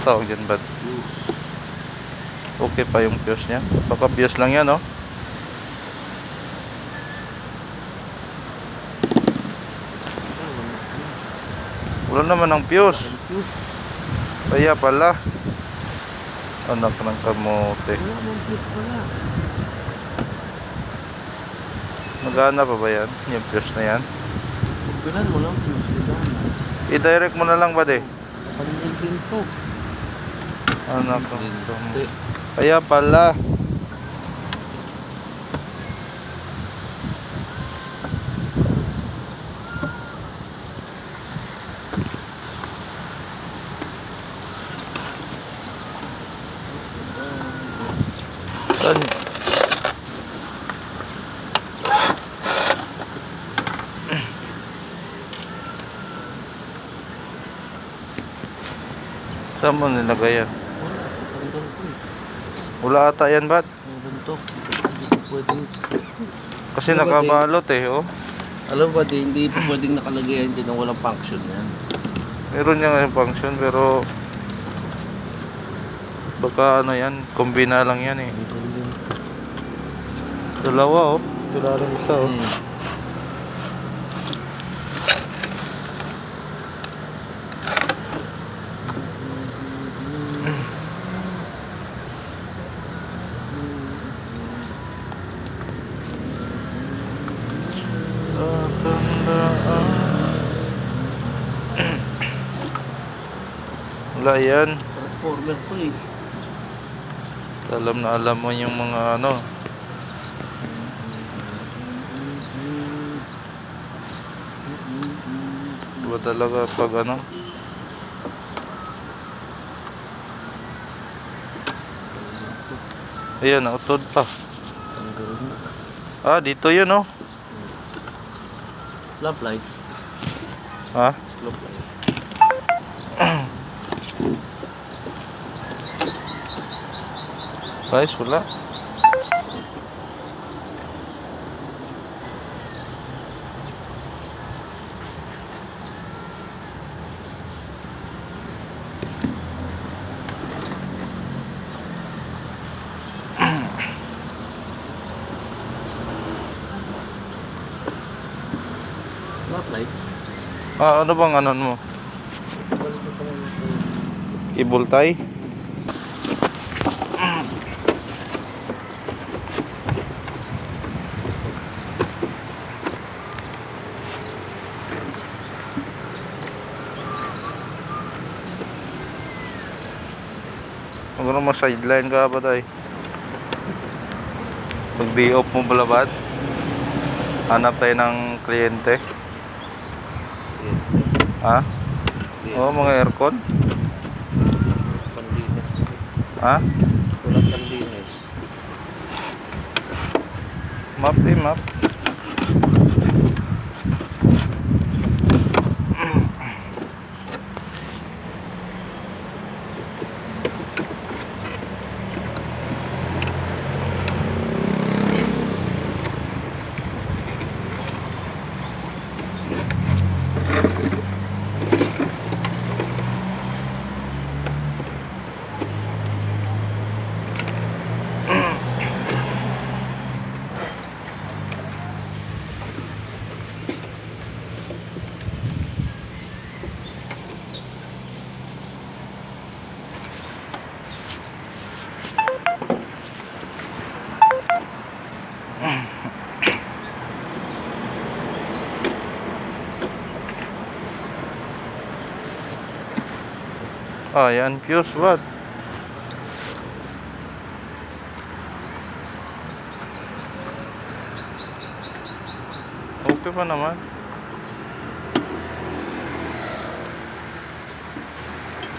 Anong tawag dyan, bad? Okay pa yung fuse nya. Baka fuse lang yan, oh. Wala naman ang fuse. Kaya pala. Anak ng kamote. Magana pa ba yan? Yung fuse na yan? Pinan mo lang fuse. I-direct mo na lang ba, de? Pag-engine to. Anak ng kamote. Kaya pala. Saan? Saan mo nilagay yan? Wala ata yan, ba't? Kasi nakabalot eh, oh. Alam ba, hindi pa pwedeng nakalagay yan dyan ng walang function yan. Meron niya ngayon function, pero baka ano yan, kombina lang yan eh. Dalawa, oh. Wala lang isa, oh. Wala yan. Transformer po eh. Alam na alam mo yung mga ano. Diba talaga pag ano. Ayan, utod pa. Ah, dito yun, oh. Lamp light. Ha? Lamp light. Guys, wala. Lamp light. Ah, ano bang anon mo? Ibultay? Magano mo sideline ka ba tayo? Pag day off mo balabad, hanap tayo ng kliyente. Ha? Oo, mga aircon. Panlinis. Ha? Walang panlinis. Map map. Ah, yan fuse what? Okay pa naman.